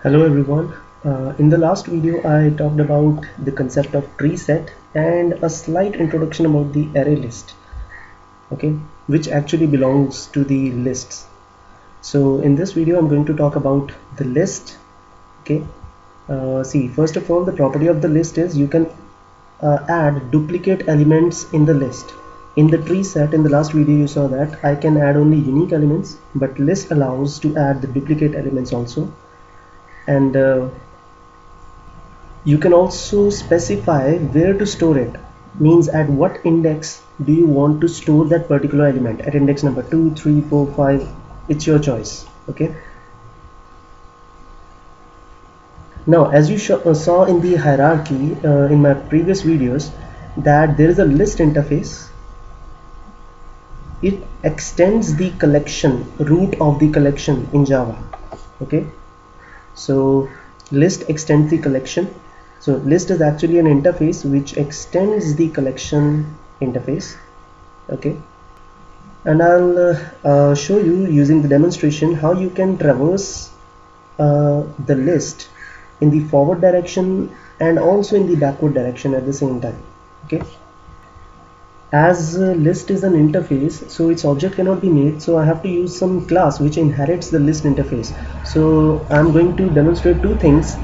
Hello everyone. In the last video I talked about the concept of tree set and a slight introduction about the array list, okay, which actually belongs to the lists. So in this video I'm going to talk about the list, okay. See, first of all, the property of the list is you can add duplicate elements in the list. In the tree set, in the last video you saw that I can add only unique elements, but list allows to add the duplicate elements also. And you can also specify where to store it, means at what index do you want to store that particular element, at index number 2, 3, 4, 5, it's your choice, okay. Now as you saw in the hierarchy in my previous videos, that there is a list interface. It extends the collection, root of the collection in Java, okay. So list extends the collection. So list is actually an interface which extends the collection interface, okay. And I'll show you using the demonstration how you can traverse the list in the forward direction and also in the backward direction at the same time, okay. As list is an interface, so its object cannot be made, so I have to use some class which inherits the list interface. So I'm going to demonstrate two things.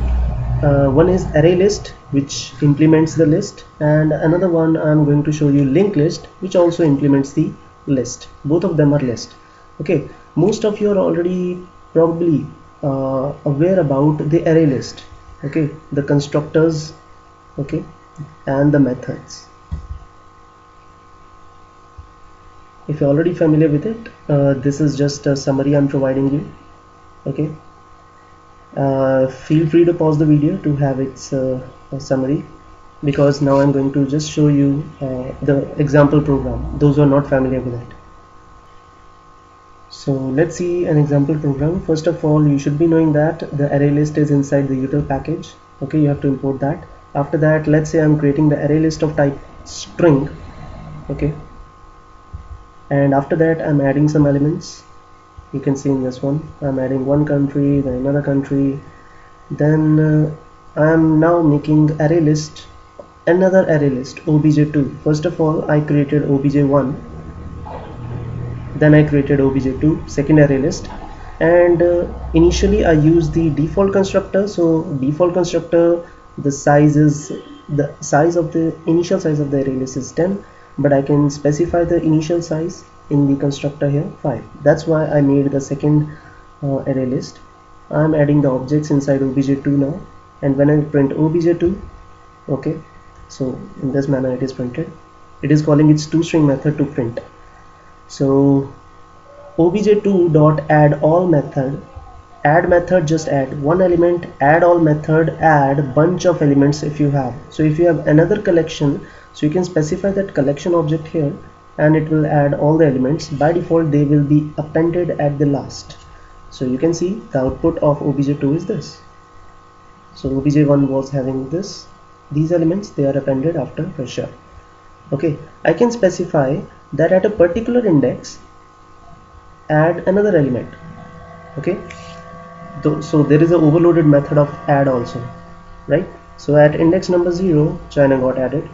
One is array list, which implements the list, and another one I'm going to show you linked list, which also implements the list. Both of them are list, okay. Most of you are already probably aware about the array list, okay, the constructors, okay, and the methods. If you're already familiar with it, this is just a summary I'm providing you, okay. Feel free to pause the video to have its summary, because now I'm going to just show you the example program, those who are not familiar with it. So let's see an example program. First of all, you should be knowing that the array list is inside the util package, okay. You have to import that. After that, let's say I'm creating the array list of type string, okay, and after that I'm adding some elements. You can see in this one I'm adding one country, then another country, then I am now making array list, another array list, obj2. First of all I created obj1, then I created obj2, second array list, and initially I use the default constructor. So default constructor, the size is, the size of the initial size of the array list is 10, but I can specify the initial size in the constructor here 5. That's why I made the second array list. I'm adding the objects inside obj2 now, and when I print obj2, okay, so in this manner it is printed. It is calling its toString method to print. So obj2 dot add all method, add method just add one element, add all method add bunch of elements if you have. So if you have another collection, so you can specify that collection object here, and it will add all the elements. By default they will be appended at the last. So you can see the output of obj2 is this. So obj1 was having these elements, they are appended after pressure, okay. I can specify that at a particular index add another element, okay. So there is a overloaded method of add also, right? So at index number 0 China got added,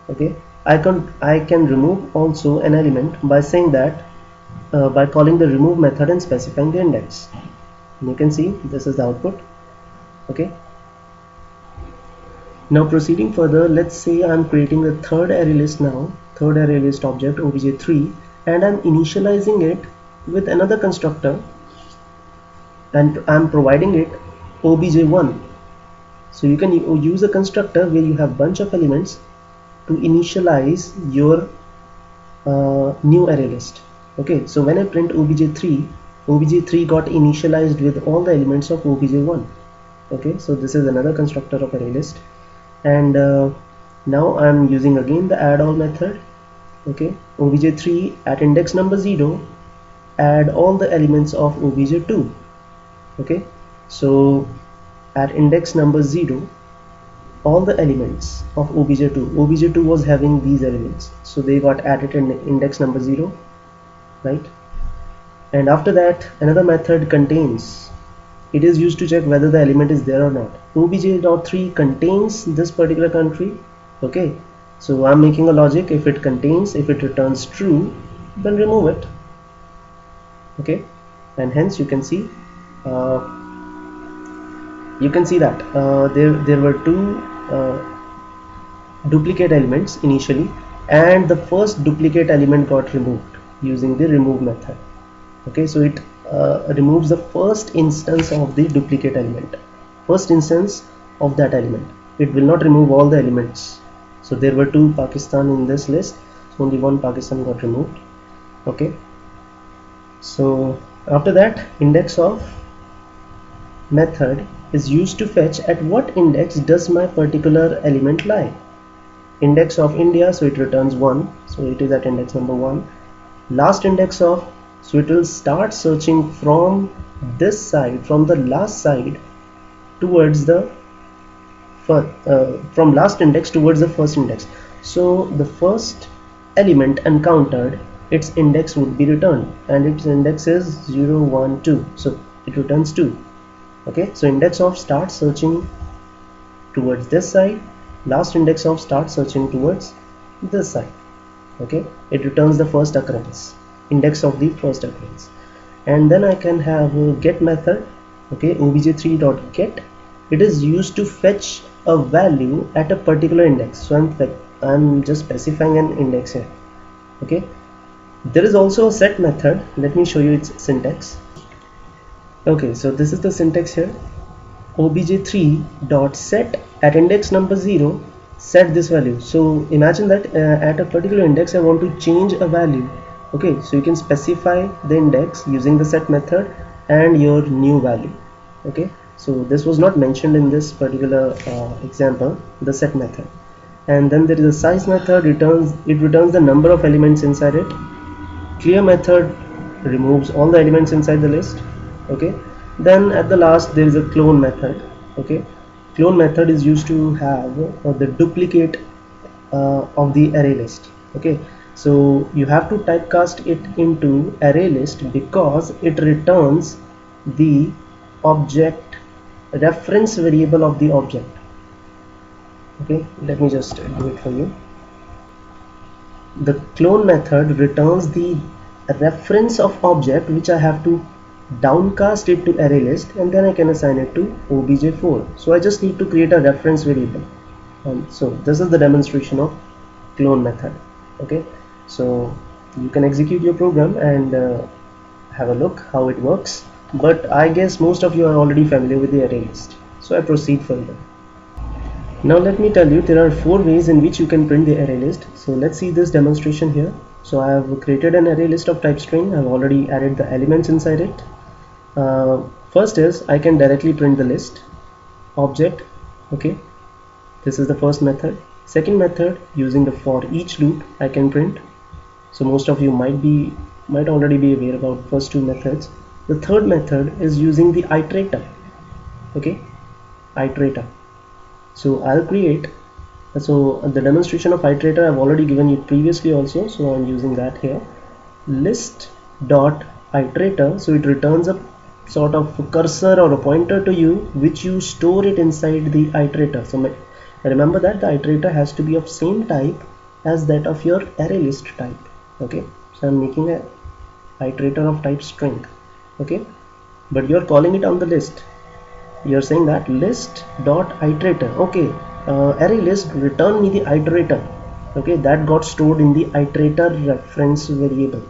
okay. I can remove also an element by saying that by calling the remove method and specifying the index. And you can see this is the output, okay. Now proceeding further, let's say I'm creating a third array list now, third array list object obj3, and I'm initializing it with another constructor, and I'm providing it obj1. So you can use a constructor where you have bunch of elements to initialize your new array list, okay. So when I print obj3, obj3 got initialized with all the elements of obj1, okay. So this is another constructor of array list, and now I'm using again the add all method, okay. obj3 at index number 0 add all the elements of obj2, okay. So at index number 0 all the elements of obj2 was having these elements, so they got added in index number 0, right. And after that another method contains it is used to check whether the element is there or not. obj.3 contains this particular country. Okay, so I'm making a logic. If it contains, if it returns true, then remove it. Okay, and hence you can see that there were two duplicate elements initially, and the first duplicate element got removed using the remove method. Okay, so it removes the first instance of the duplicate element, first instance of that element. It will not remove all the elements. So there were two Pakistan in this list, so only one Pakistan got removed. Okay, so after that, index of method is used to fetch at what index does my particular element lie. Index of India, so it returns 1, so it is at index number 1. Last index of, so it will start searching from this side, from the last side towards the from last index towards the first index. So the first element encountered, its index would be returned, and its index is 0, 1, 2, so it returns 2. Okay, so index of start searching towards this side, last index of start searching towards this side. Okay, it returns the first occurrence, index of the first occurrence. And then I can have a get method. Okay, obj3.get, it is used to fetch a value at a particular index. So I'm just specifying an index here. Okay, there is also a set method. Let me show you its syntax. Okay, so this is the syntax here. obj3.set at index number 0, set this value. So imagine that at a particular index I want to change a value. Okay, so you can specify the index using the set method and your new value. Okay, so this was not mentioned in this particular example, the set method. And then there is a size method. It returns the number of elements inside it. Clear method removes all the elements inside the list. Okay, then at the last there is a clone method. Okay, clone method is used to have the duplicate of the array list. Okay, so you have to typecast it into array list because it returns the object reference variable of the object. Okay, let me just do it for you. The clone method returns the reference of object which I have to downcast it to array list, and then I can assign it to obj4. So I just need to create a reference variable. So this is the demonstration of clone method. Okay, so you can execute your program and have a look how it works, but I guess most of you are already familiar with the array list, so I proceed further. Now let me tell you, there are 4 ways in which you can print the array list. So let's see this demonstration here. So I have created an array list of type string. I have already added the elements inside it. First is I can directly print the list object. Okay, this is the first method. Second method, using the for each loop I can print. So most of you might already be aware about first 2 methods. The third method is using the iterator. Okay, iterator. So I'll create, so the demonstration of iterator I've already given you previously also, so I'm using that here. List dot iterator, so it returns a sort of cursor or a pointer to you which you store it inside the iterator. So remember that the iterator has to be of same type as that of your array list type. Okay, so I'm making a iterator of type string. Okay, but you're calling it on the list. You're saying that list dot iterator. Okay, array list, return me the iterator. Okay, that got stored in the iterator reference variable.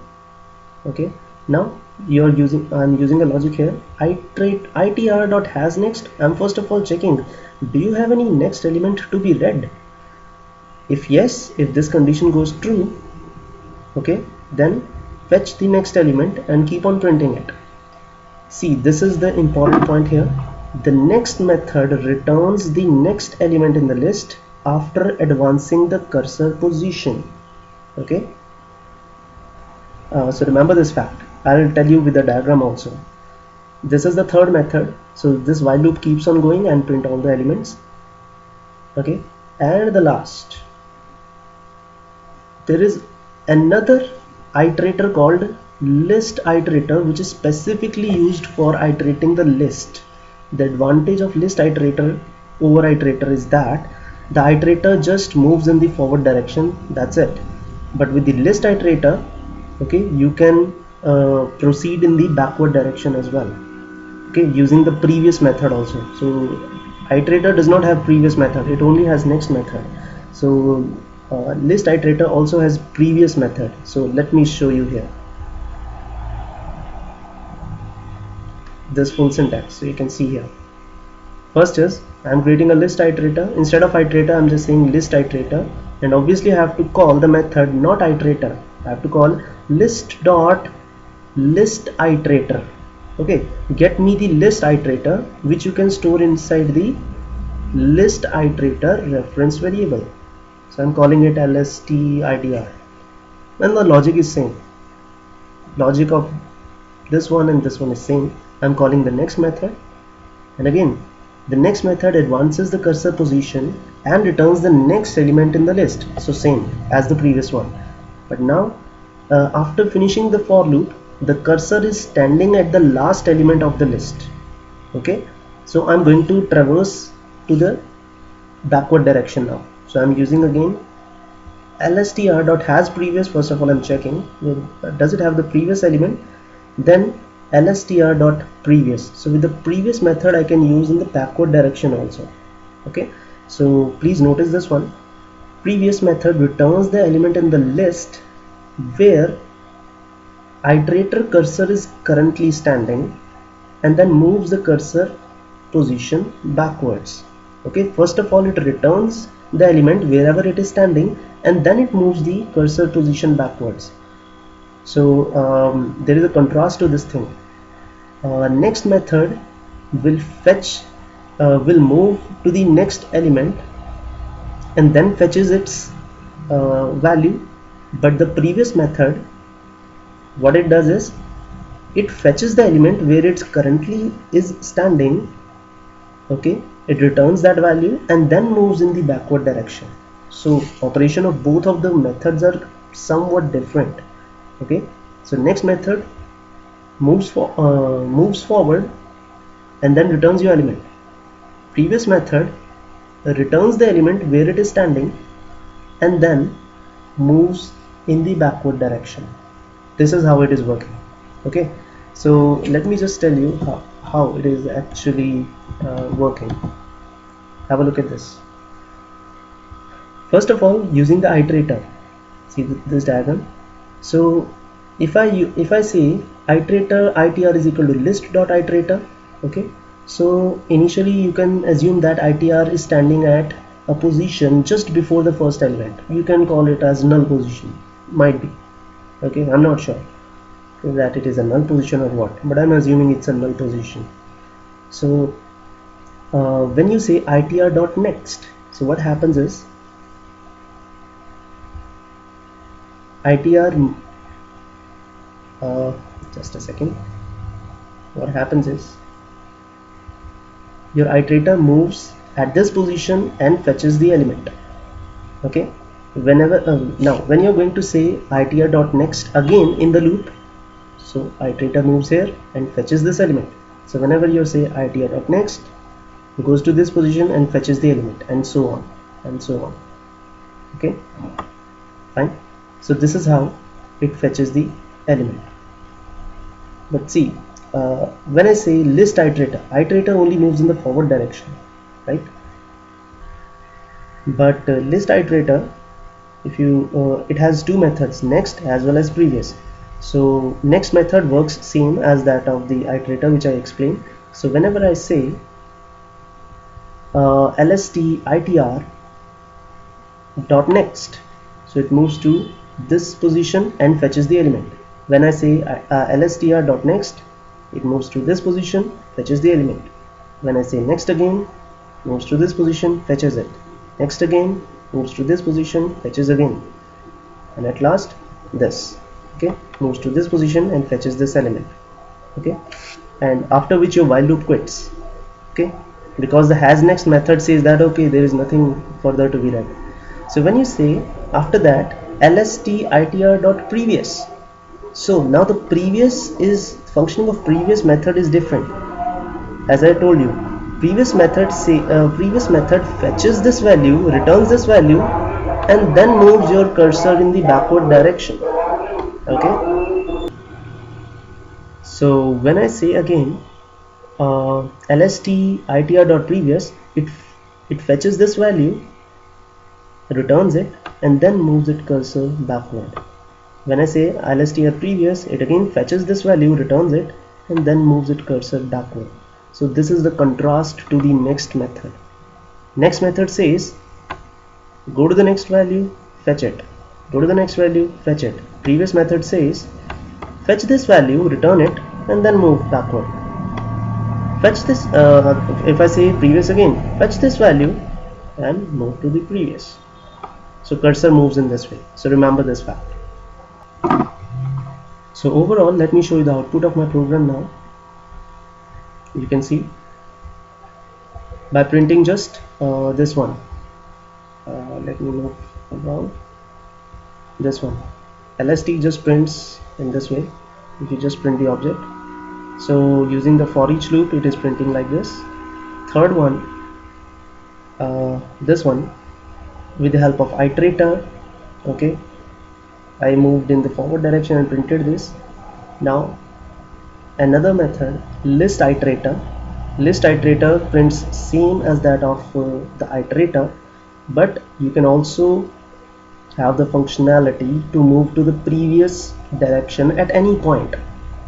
Okay, now I'm using a logic here. Itr dot has next. I'm first of all checking, do you have any next element to be read? If yes, if this condition goes true, okay, then fetch the next element and keep on printing it. See, this is the important point here. The next method returns the next element in the list after advancing the cursor position. Okay, so remember this fact. I'll tell you with the diagram also. This is the third method. So this while loop keeps on going and print all the elements. Okay, and the last, there is another iterator called list iterator, which is specifically used for iterating the list. The advantage of list iterator over iterator is that the iterator just moves in the forward direction, that's it. But with the list iterator, okay, you can proceed in the backward direction as well, okay, using the previous method also. So iterator does not have previous method, it only has next method. So list iterator also has previous method. So let me show you here this full syntax. So you can see here, first is I'm creating a list iterator. Instead of iterator, I'm just saying list iterator, and obviously I have to call the method not iterator. I have to call list dot list iterator. Okay, get me the list iterator, which you can store inside the list iterator reference variable. So I'm calling it lstitr, and the logic is same. Logic of this one and this one is same. I'm calling the next method, and again the next method advances the cursor position and returns the next element in the list. So same as the previous one. But now after finishing the for loop, the cursor is standing at the last element of the list. Okay, so I'm going to traverse to the backward direction now. So I'm using again lstr.has previous. First of all, I'm checking does it have the previous element, then lstr.previous. So with the previous method I can use in the backward direction also. Okay, so please notice this one. Previous method returns the element in the list where iterator cursor is currently standing, and then moves the cursor position backwards. Okay, first of all it returns the element wherever it is standing, and then it moves the cursor position backwards. So there is a contrast to this thing. Next method will fetch, will move to the next element and then fetches its value. But the previous method, what it does is it fetches the element where it currently is standing. Okay, it returns that value and then moves in the backward direction. So operation of both of the methods are somewhat different. Okay, so next method moves forward and then returns your element. Previous method returns the element where it is standing and then moves in the backward direction. This is how it is working. Okay, so let me just tell you how it is actually working. Have a look at this. First of all, using the iterator, see this diagram. So if I say iterator itr is equal to list.iterator, okay, so initially you can assume that itr is standing at a position just before the first element. You can call it as null position, might be. Okay, I'm not sure that it is a null position or what, but I'm assuming it's a null position. So when you say itr.next, so what happens is itr just a second, what happens is your iterator moves at this position and fetches the element. Okay, whenever now when you're going to say itr.next again in the loop, so iterator moves here and fetches this element. So whenever you say itr.next, it goes to this position and fetches the element, and so on and so on. Okay, fine. So this is how it fetches the element. But see, when I say list iterator only moves in the forward direction, right? But list iterator, if you it has two methods, next as well as previous. So next method works same as that of the iterator, which I explained. So whenever I say lstitr dot next, so it moves to this position and fetches the element. When I say lstr dot next, it moves to this position, fetches the element. When I say next again, moves to this position, fetches it. Next again, moves to this position, fetches again, and at last this. Okay, moves to this position and fetches this element. Okay, and after which your while loop quits. Okay, because the has next method says that okay, there is nothing further to be read. So when you say after that lstitr.previous, so now the previous is functioning of previous method is different. as I told you, previous method fetches this value, returns this value, and then moves your cursor in the backward direction. Okay, so when I say again lst itr.previous, it fetches this value, returns it, and then moves its cursor backward. When I say lstr.previous, it again fetches this value, returns it, and then moves its cursor backward. So this is the contrast to the next method. Next method says go to the next value, fetch it, go to the next value, fetch it. Previous method says fetch this value, return it, and then move backward. Fetch this, if I say previous again, fetch this value and move to the previous. So cursor moves in this way. So remember this fact. So overall, let me show you the output of my program now. You can see by printing just this one. Let me move around. This one. LST just prints in this way. If you just print the object. So using the for each loop, it is printing like this. Third one, this one, with the help of iterator. Okay, I moved in the forward direction and printed this. Now another method, list iterator. List iterator prints same as that of the iterator, but you can also have the functionality to move to the previous direction at any point.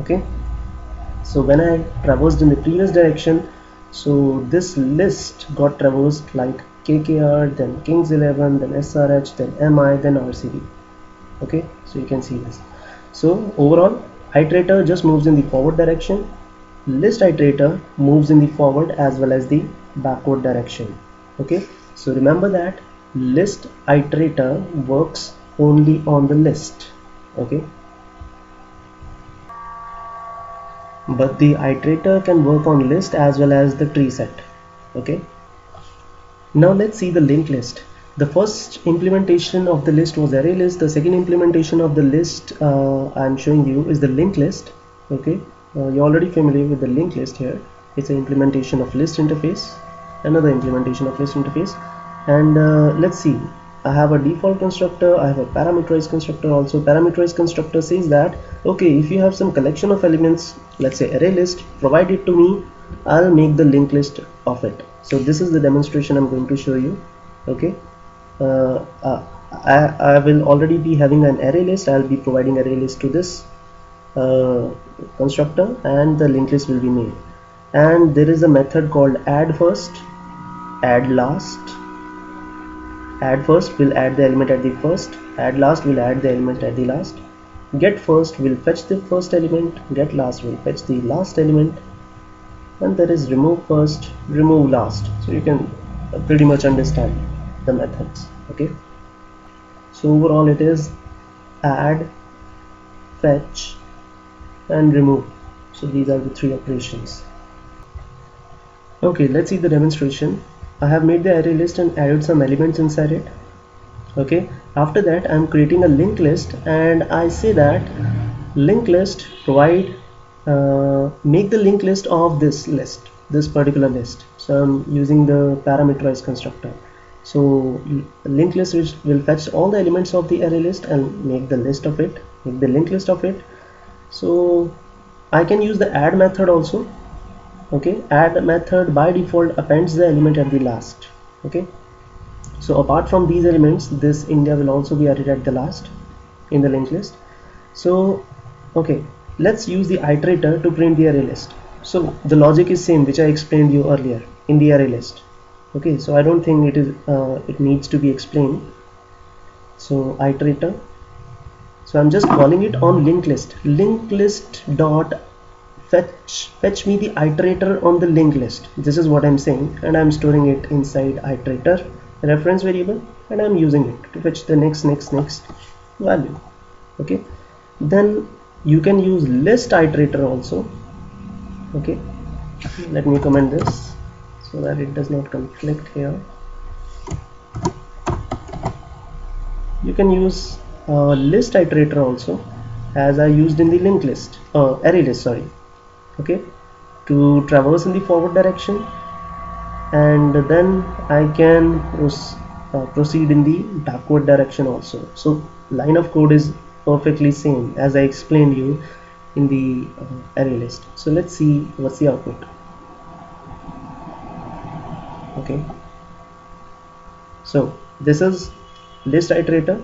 Okay, so when I traversed in the previous direction, so this list got traversed like KKR, then Kings 11, then SRH, then MI, then RCB. Okay, so you can see this. So overall, iterator just moves in the forward direction. List iterator moves in the forward as well as the backward direction. Okay, so remember that list iterator works only on the list. Okay, but the iterator can work on list as well as the tree set. Okay, now let's see the linked list. The first implementation of the list was array list. The second implementation of the list I'm showing you is the linked list. Okay, you're already familiar with the linked list here. It's an implementation of list interface, another implementation of list interface. And let's see, I have a default constructor, I have a parameterized constructor also. Parameterized constructor says that okay, if you have some collection of elements, let's say array list, provide it to me, I'll make the linked list of it. So this is the demonstration I'm going to show you. Okay, I will already be having an array list. I'll be providing array list to this constructor, and the linked list will be made. And there is a method called add first, add last. Add first will add the element at the first, add last will add the element at the last. Get first will fetch the first element, get last will fetch the last element, and there is remove first, remove last. So you can pretty much understand the methods. Okay, so overall it is add, fetch, and remove. So these are the three operations. Okay, let's see the demonstration. I have made the array list and added some elements inside it. Okay, after that I'm creating a linked list, and I say that linked list provide make the linked list of this list, this particular list. So I'm using the parameterized constructor. So linked list will fetch all the elements of the array list and make the list of it, make the linked list of it. So I can use the add method also. Okay, add method by default appends the element at the last. Okay, so apart from these elements, this India will also be added at the last in the linked list. So okay, let's use the iterator to print the array list. So the logic is same which I explained you earlier in the array list. Okay, so I don't think it needs to be explained. So iterator, so I'm just calling it on linked list. Linked list dot fetch me the iterator on the linked list. This is what I'm saying, and I'm storing it inside iterator reference variable, and I'm using it to fetch the next value. Okay, then you can use list iterator also. Okay, let me comment this so that it does not conflict here. You can use list iterator also, as I used in the linked list, array list, sorry. Okay, to traverse in the forward direction, and then I can proceed in the backward direction also. So line of code is perfectly same as I explained you in the array list. So let's see what's the output. Okay, so this is list iterator,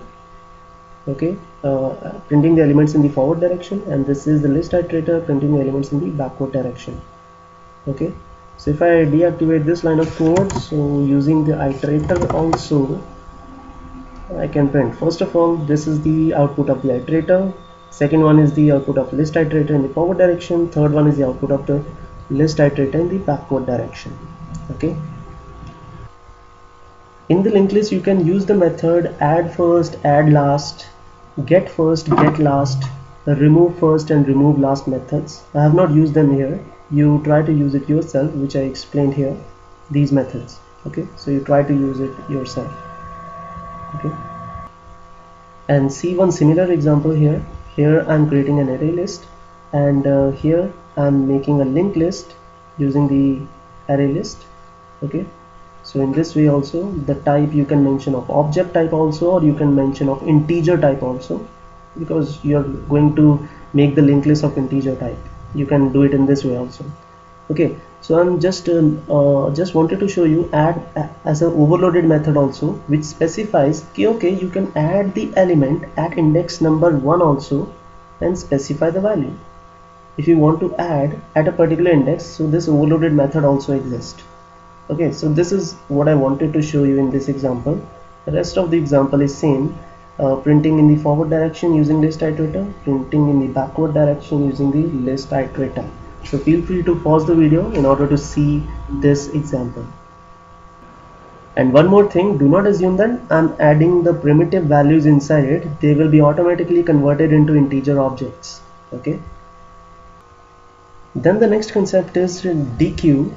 okay, printing the elements in the forward direction, and this is the list iterator printing the elements in the backward direction. Okay, so if I deactivate this line of code, so using the iterator also I can print, first of all, this is the output of the iterator, second one is the output of list iterator in the forward direction, third one is the output of the list iterator in the backward direction. Okay, in the linked list you can use the method add first, add last, get first, get last, remove first and remove last methods. I have not used them here. You try to use it yourself, which I explained here, these methods. Okay, so you try to use it yourself. Okay, and see one similar example here. Here I'm creating an array list, and here I'm making a linked list using the array list. Okay, so in this way also the type you can mention of object type also, or you can mention of integer type also, because you are going to make the linked list of integer type. You can do it in this way also. Okay, so I'm just wanted to show you add as an overloaded method also, which specifies okay, you can add the element at index number 1 also and specify the value if you want to add at a particular index. So this overloaded method also exists. Okay, so this is what I wanted to show you in this example. The rest of the example is same, printing in the forward direction using list iterator, printing in the backward direction using the list iterator. So feel free to pause the video in order to see this example. And one more thing, do not assume that I'm adding the primitive values inside it. They will be automatically converted into integer objects. Okay, then the next concept is dequeue,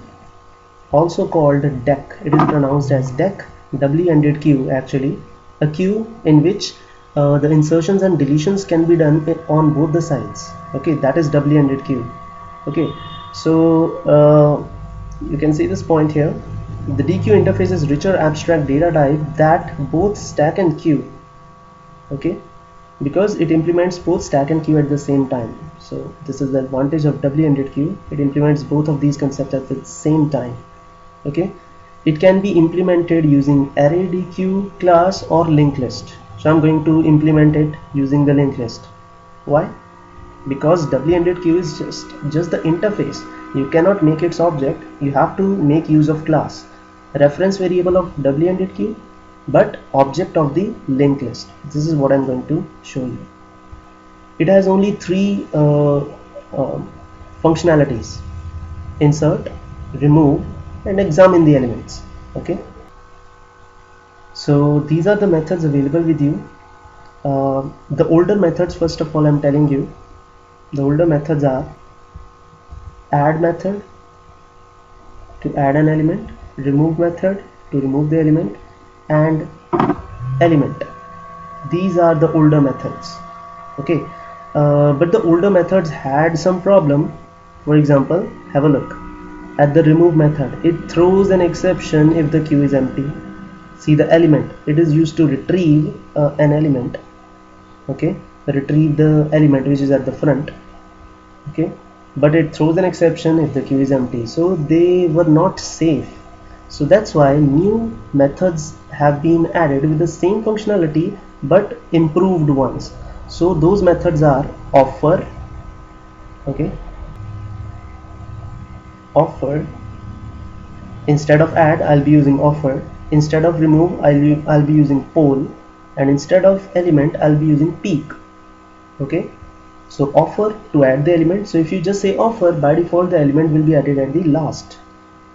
also called dec. It is pronounced as dec, double-ended queue actually, a queue in which the insertions and deletions can be done on both the sides. Okay, that is double-ended queue. Okay, so you can see this point here. The dequeue interface is richer abstract data type that both stack and queue. Okay, because it implements both stack and queue at the same time. So this is the advantage of double-ended queue. It implements both of these concepts at the same time. Okay, it can be implemented using array dequeue class or linked list. So I'm going to implement it using the linked list. Why? Because double-ended queue is just the interface. You cannot make its object. You have to make use of class, reference variable of double-ended queue, but object of the linked list. This is what I'm going to show you. It has only three functionalities: insert, remove, and examine the elements. Okay, so these are the methods available with you. The older methods, first of all, I'm telling you, the older methods are add method to add an element, remove method to remove the element, and element. These are the older methods. Okay, but the older methods had some problem. For example, have a look at the remove method. It throws an exception if the queue is empty. See the element, it is used to retrieve an element. Okay, retrieve the element which is at the front. Okay, but it throws an exception if the queue is empty. So they were not safe. So that's why new methods have been added with the same functionality but improved ones. So those methods are offer. Okay, offer. Instead of add, I'll be using offer. Instead of remove, I'll be using poll, and instead of element, I'll be using peek. Okay, so offer to add the element. So if you just say offer, by default the element will be added at the last.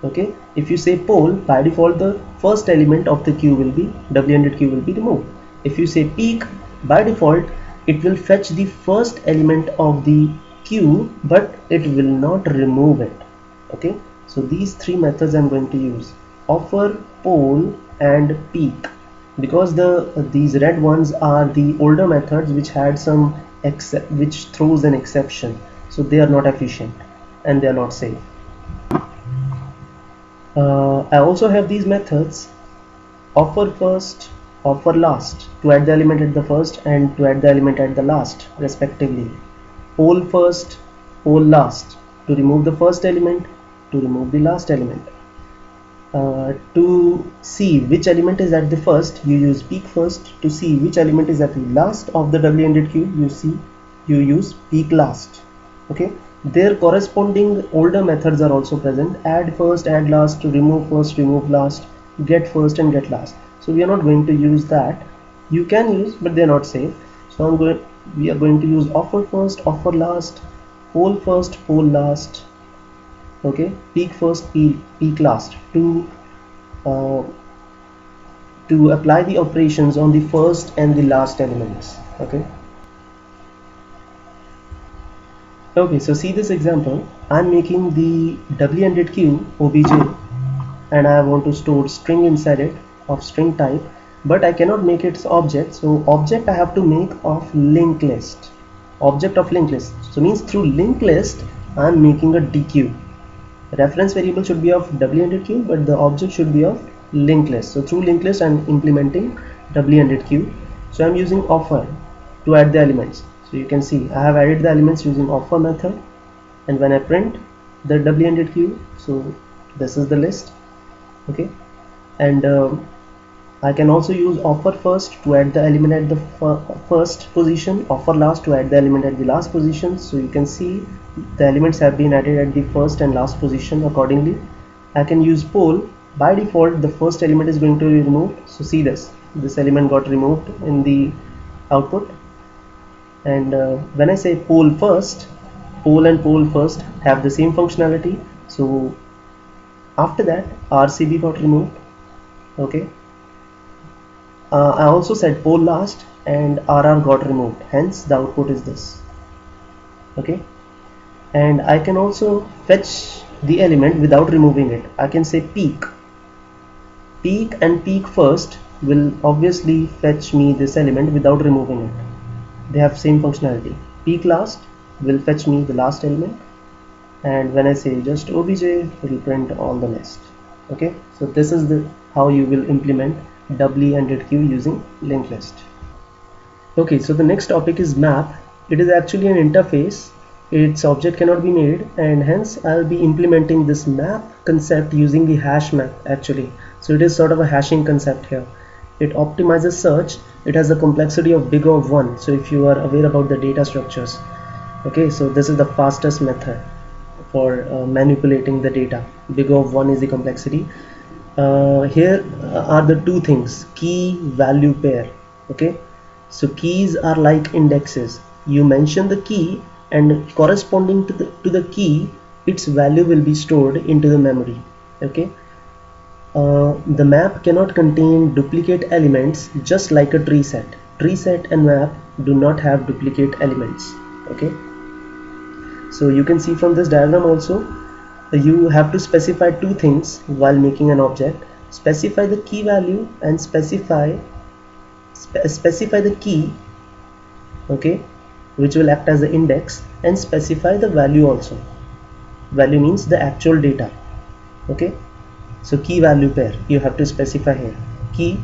Okay, if you say poll, by default the first element of the queue will be double-ended queue will be removed. If you say peek, by default it will fetch the first element of the queue, but it will not remove it. Okay, so these three methods I'm going to use: offer, poll, and peek. Because these red ones are the older methods which had some which throws an exception, so they are not efficient and they are not safe. I also have these methods offer first, offer last to add the element at the first and to add the element at the last respectively. Poll first, poll last to remove the first element, to remove the last element. To see which element is at the first, you use peek first. To see which element is at the last of the doubly ended queue, you use peek last. Okay, their corresponding older methods are also present: add first, add last, remove first, remove last, get first and get last. So we are not going to use that. You can use, but they are not safe. So we are going to use offer first, offer last, poll first, poll last. Okay, peek first, peek last uh, to apply the operations on the first and the last elements. Okay, so see this example. I'm making the doubly ended queue obj and I want to store string inside it of string type, but I cannot make its object. So object I have to make of linked list, object of linked list. So means through linked list I'm making a dequeue. Reference variable should be of doubly ended queue, but the object should be of linked list. So through linked list I'm implementing doubly ended queue. So I'm using offer to add the elements. So you can see I have added the elements using offer method, and when I print the doubly ended queue, so this is the list. Okay, and I can also use offer first to add the element at the first position, offer last to add the element at the last position. So you can see the elements have been added at the first and last position accordingly. I can use poll. By default the first element is going to be removed. So see this element got removed in the output. And when I say poll first, poll and poll first have the same functionality. So after that RCB got removed. Okay, I also said poll last and RR got removed, hence the output is this. Okay, and I can also fetch the element without removing it. I can say peek and peek first will obviously fetch me this element without removing it. They have same functionality. Peek last will fetch me the last element, and when I say just obj, it will print all the list. Okay, so this is how you will implement doubly ended queue using linked list. Okay, so the next topic is map. It is actually an interface. Its object cannot be made, and hence I'll be implementing this map concept using the hash map actually. So it is sort of a hashing concept here. It optimizes search. It has a complexity of big O of 1. So if you are aware about the data structures, okay, so this is the fastest method for manipulating the data. Big O of 1 is the complexity. Here are the two things: key value pair. Okay, so keys are like indexes. You mention the key, and corresponding to the key, its value will be stored into the memory. Okay, the map cannot contain duplicate elements, just like a tree set. Tree set and map do not have duplicate elements. Okay, so you can see from this diagram also, you have to specify two things while making an object. Specify the key value and specify the key, okay, which will act as the index, and specify the value also. Value means the actual data. Okay, so key value pair you have to specify here. Key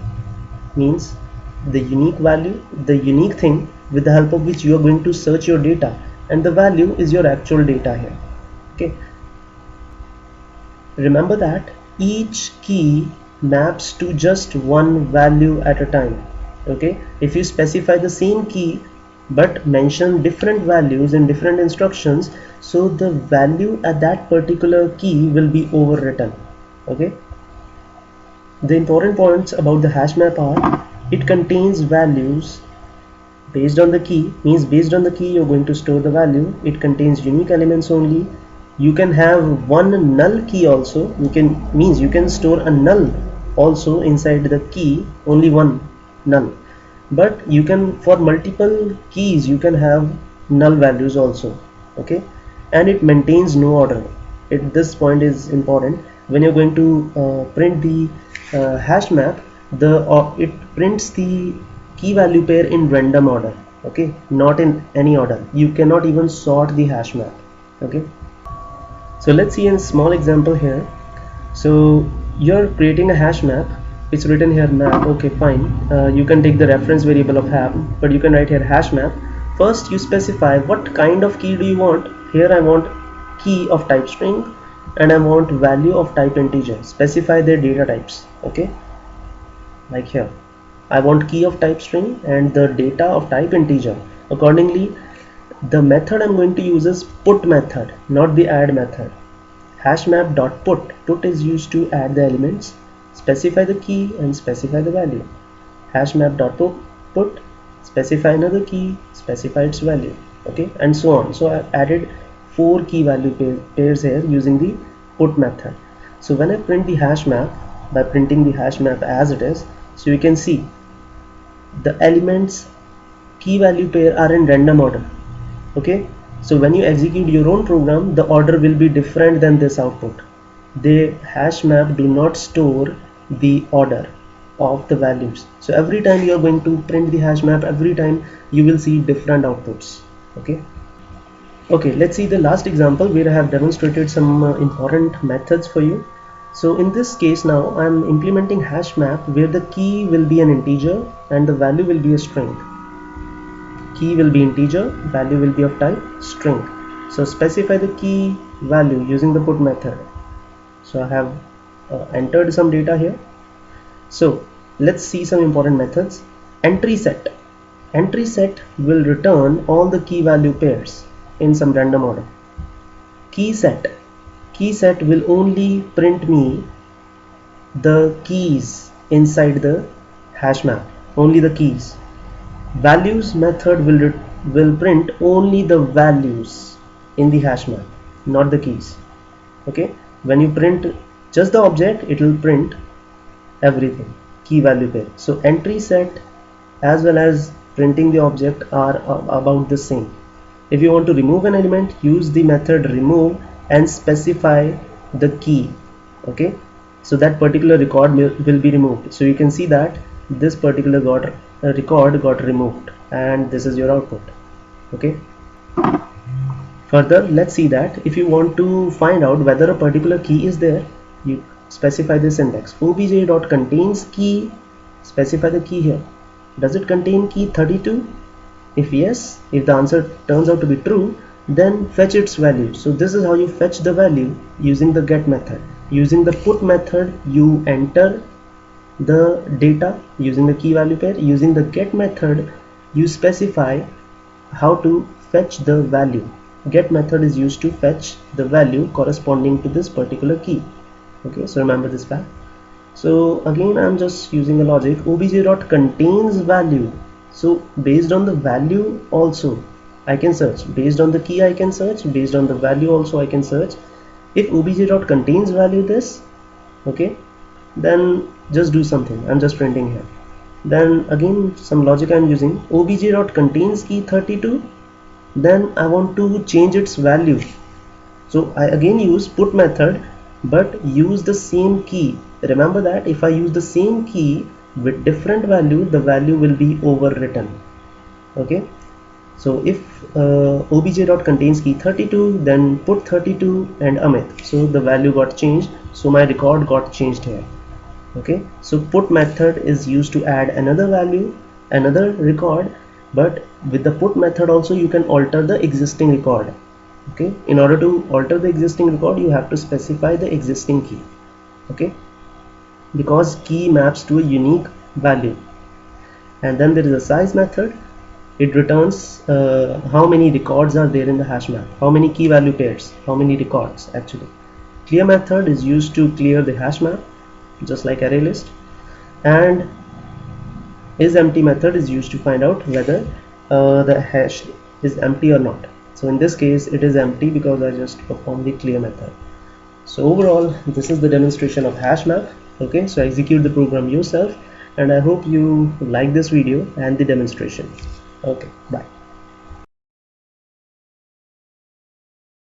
means the unique value, the unique thing with the help of which you are going to search your data, and the value is your actual data here. Okay, remember that each key maps to just one value at a time. Okay, if you specify the same key but mention different values in different instructions, so the value at that particular key will be overwritten. Okay, the important points about the hash map are: it contains values based on the key, means based on the key you're going to store the value. It contains unique elements only. You can have one null key also. You can store a null also inside the key, only one null. But you can, for multiple keys, you can have null values also. Okay, and it maintains no order. This point is important. When you're going to print the hash map, it prints the key value pair in random order. Okay, not in any order. You cannot even sort the hash map. Okay, So let's see a small example here. So you're creating a hash map. It's written here map. Okay, fine. You can take the reference variable of map, but you can write here hash map. First you specify what kind of key do you want. Here I want key of type string and I want value of type integer. Specify their data types. Okay, like here I want key of type string and the data of type integer. Accordingly, the method I'm going to use is put method, not the add method. Hashmap.put. Put is used to add the elements, specify the key and specify the value. Hashmap.put, specify another key, specify its value. Okay, and so on. So I've added 4 key value pairs here using the put method. So when I print the hash map, by printing the hash map as it is, so you can see the elements key value pair are in random order. Okay, so when you execute your own program, the order will be different than this output. The hash map do not store the order of the values. So every time you are going to print the hash map, every time you will see different outputs. Okay, let's see the last example where I have demonstrated some important methods for you. So in this case now I am implementing hash map where the key will be an integer and the value will be a string. Key will be integer, value will be of type string. So specify the key value using the put method. So I have entered some data here. So let's see some important methods. Entry set. Entry set will return all the key value pairs in some random order. Key set. Key set will only print me the keys inside the hash map, only the keys. Values method will print only the values in the hash map, not the keys. Okay, when you print just the object, it will print everything, key value pair. So entry set as well as printing the object are about the same. If you want to remove an element, use the method remove and specify the key. Okay, so that particular record will be removed. So you can see that this particular record got removed and this is your output. Okay, further let's see that if you want to find out whether a particular key is there, you specify this index obj.contains key, specify the key here. Does it contain key 32? If yes, if the answer turns out to be true, then fetch its value. So this is how you fetch the value using the get method. Using the put method, you enter the data using the key value pair. Using the get method, you specify how to fetch the value. Get method is used to fetch the value corresponding to this particular key. Okay, so remember this fact. So again I'm just using a logic obj.contains value. So based on the value also I can search, based on the key I can search, based on the value also I can search. If obj.contains value this, okay, then just do something. I'm just printing here. Then again some logic I'm using obj.contains key 32, then I want to change its value. So I again use put method but use the same key. Remember that if I use the same key with different value, the value will be overwritten. Okay, so if obj.contains key 32, then put 32 and Amit, so the value got changed, so my record got changed here. Okay, so put method is used to add another value, another record, but with the put method also you can alter the existing record. Okay, in order to alter the existing record, you have to specify the existing key. Okay, because key maps to a unique value. And then there is a size method. It returns how many records are there in the hash map, how many key value pairs, how many records actually. Clear method is used to clear the hash map, just like array list. And isEmpty method is used to find out whether the hash is empty or not. So in this case it is empty because I just performed the clear method. So overall this is the demonstration of hash map. Okay, so execute the program yourself, and I hope you like this video and the demonstration. Okay, bye.